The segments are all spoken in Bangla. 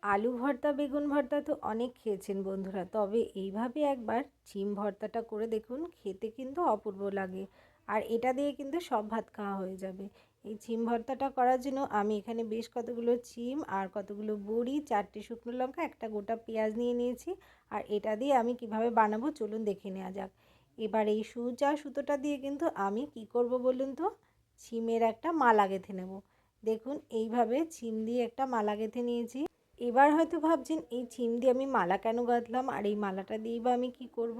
আলু ভর্তা বেগুন ভর্তা তো অনেক খেয়েছেন বন্ধুরা, তবে এইভাবে একবার শিম ভর্তাটা করে দেখুন, খেতে কিন্তু অপূর্ব লাগে। আর এটা দিয়ে কিন্তু সব ভাত খাওয়া হয়ে যাবে। এই শিম ভর্তাটা করার জন্য আমি এখানে বেশ কতগুলো শিম আর কতগুলো বড়ি, 4টে শুকনো লঙ্কা, একটা গোটা পেঁয়াজ নিয়ে নিয়েছি। আর এটা দিয়ে আমি কিভাবে বানাবো চলুন দেখে নেওয়া যাক। এবার এই সূচ আর সুতোটা দিয়ে কিন্তু আমি কি করব বলুন তো, শিমের একটা মালা গেঁথে নেব। দেখুন এইভাবে শিম দিয়ে একটা মালা গেঁথে নিয়েছি। এবার হয়তো ভাবছেন এই ছিম দিয়ে আমি মালা কেন গাঁথলাম, আর এই মালাটা দিয়েই বা আমি কি করব।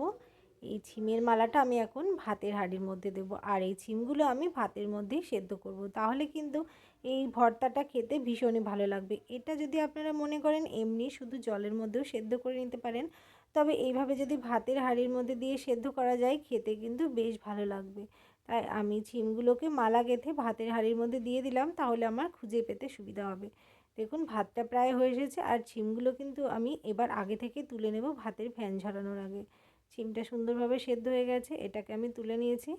এই ছিমের মালাটা আমি এখন ভাতের হাঁড়ির মধ্যে দেব, আর এই ছিমগুলো আমি ভাতের মধ্যেই সেদ্ধ করব। তাহলে কিন্তু এই ভর্তাটা খেতে ভীষণই ভালো লাগবে। এটা যদি আপনারা মনে করেন এমনি শুধু জলের মধ্যেও সেদ্ধ করে নিতে পারেন, তবে এইভাবে যদি ভাতের হাঁড়ির মধ্যে দিয়ে সেদ্ধ করা যায় খেতে কিন্তু বেশ ভালো লাগবে। তাই আমি ছিমগুলোকে মালা গেঁথে ভাতের হাঁড়ির মধ্যে দিয়ে দিলাম, তাহলে আমার খুঁজে পেতে সুবিধা হবে। দেখুন ভাতটা প্রায় হয়ে এসেছে, আর শিমগুলো কিন্তু আমি এবার আগে থেকে তুলে নেব ভাতের ফ্যান ঝরানোর আগে। শিমটা সুন্দরভাবে সেদ্ধ হয়ে গেছে, এটাকে আমি তুলে নিয়েছি।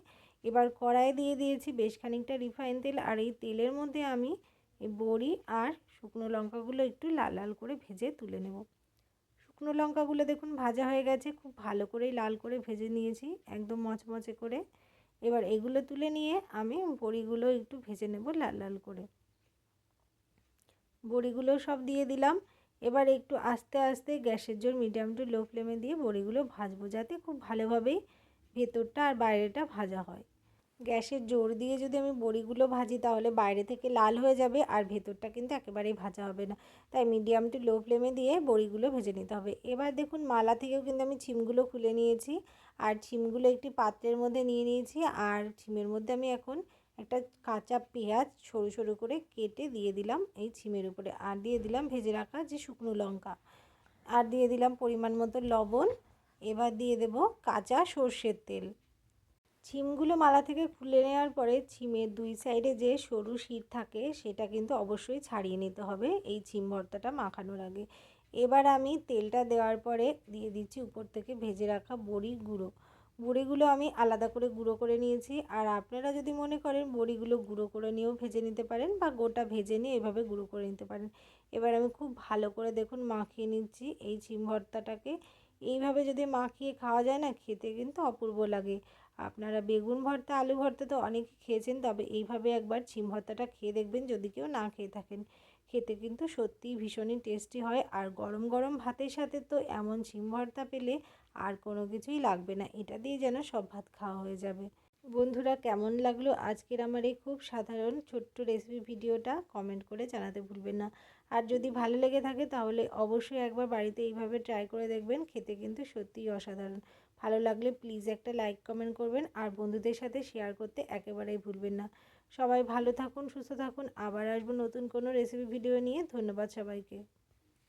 এবার কড়াইয়ে দিয়ে দিয়েছি বেশ খানিকটা রিফাইন তেল, আর এই তেলের মধ্যে আমি এই বড়ি আর শুকনো লঙ্কাগুলো একটু লাল লাল করে ভেজে তুলে নেব। শুকনো লঙ্কাগুলো দেখুন ভাজা হয়ে গেছে, খুব ভালো করেই লাল করে ভেজে নিয়েছি, একদম মচমচে করে। এবার এগুলো তুলে নিয়ে আমি বড়িগুলো একটু ভেজে নেব লাল লাল করে। বড়িগুলো সব দিয়ে দিলাম। এবার একটু আস্তে আস্তে গ্যাসের জোর মিডিয়াম টু লো ফ্লেমে দিয়ে বড়িগুলো ভাজবো, যাতে খুব ভালোভাবেই ভেতরটা আর বাইরেটা ভাজা হয়। গ্যাসের জোর দিয়ে যদি আমি বড়িগুলো ভাজি তাহলে বাইরে থেকে লাল হয়ে যাবে, আর ভেতরটা কিন্তু একেবারেই ভাজা হবে না। তাই মিডিয়াম টু লো ফ্লেমে দিয়ে বড়িগুলো ভেজে নিতে হবে। এবার দেখুন মালা থেকেও কিন্তু আমি ছিমগুলো খুলে নিয়েছি, আর ছিমগুলো একটি পাত্রের মধ্যে নিয়ে নিয়েছি। আর ছিমের মধ্যে আমি এখন একটা কাঁচা পেঁয়াজ সরু সরু করে কেটে দিয়ে দিলাম এই ছিমের উপরে, আর দিয়ে দিলাম ভেজে রাখা যে শুকনো লঙ্কা, আর দিয়ে দিলাম পরিমাণ মতো লবণ। এবার দিয়ে দেব কাঁচা সর্ষের তেল। ছিমগুলো মালা থেকে খুলে নেওয়ার পরে ছিমের দুই সাইডে যে সরু শির থাকে সেটা কিন্তু অবশ্যই ছাড়িয়ে নিতে হবে এই ছিম ভর্তাটা মাখানোর আগে। এবার আমি তেলটা দেওয়ার পরে দিয়ে দিচ্ছি উপর থেকে ভেজে রাখা বড়ির গুঁড়ো। বড়িগুলো আমি আলাদা করে গুঁড়ো করে নিয়েছি, আর আপনারা যদি মনে করেন বড়িগুলো গুঁড়ো করে নিয়েও ভেজে নিতে পারেন, বা গোটা ভেজে নিয়ে এভাবে গুঁড়ো করে নিতে পারেন। এবার আমি খুব ভালো করে দেখুন মাখিয়ে নিচ্ছি এই ছিম ভর্তাটাকে। এইভাবে যদি মাখিয়ে খাওয়া যায় না, খেতে কিন্তু অপূর্ব লাগে। আপনারা বেগুন ভর্তা আলু ভর্তা তো অনেকে খেয়েছেন, তবে এইভাবে একবার শিম ভর্তাটা খেয়ে দেখবেন যদি কেউ না খেয়ে থাকেন। খেতে কিন্তু সত্যিই ভীষণই টেস্টি হয়, আর গরম গরম ভাতের সাথে তো এমন শিম ভর্তা পেলে আর কোনো কিছুই লাগবে না, এটা দিয়ে যেন সব ভাত খাওয়া হয়ে যাবে। বন্ধুরা, কেমন লাগলো আজকের আমার এই খুব সাধারণ ছোট্ট রেসিপি ভিডিওটা কমেন্ট করে জানাতে ভুলবেন না। আর যদি ভালো লেগে থাকে তাহলে অবশ্যই একবার বাড়িতে এইভাবে ট্রাই করে দেখবেন, খেতে কিন্তু সত্যিই অসাধারণ। ভালো লাগলে প্লিজ একটা লাইক কমেন্ট করবেন, আর বন্ধুদের সাথে শেয়ার করতে একেবারেই ভুলবেন না। সবাই ভালো থাকুন, সুস্থ থাকুন, আবার আসবো নতুন কোনো রেসিপি ভিডিও নিয়ে। ধন্যবাদ সবাইকে।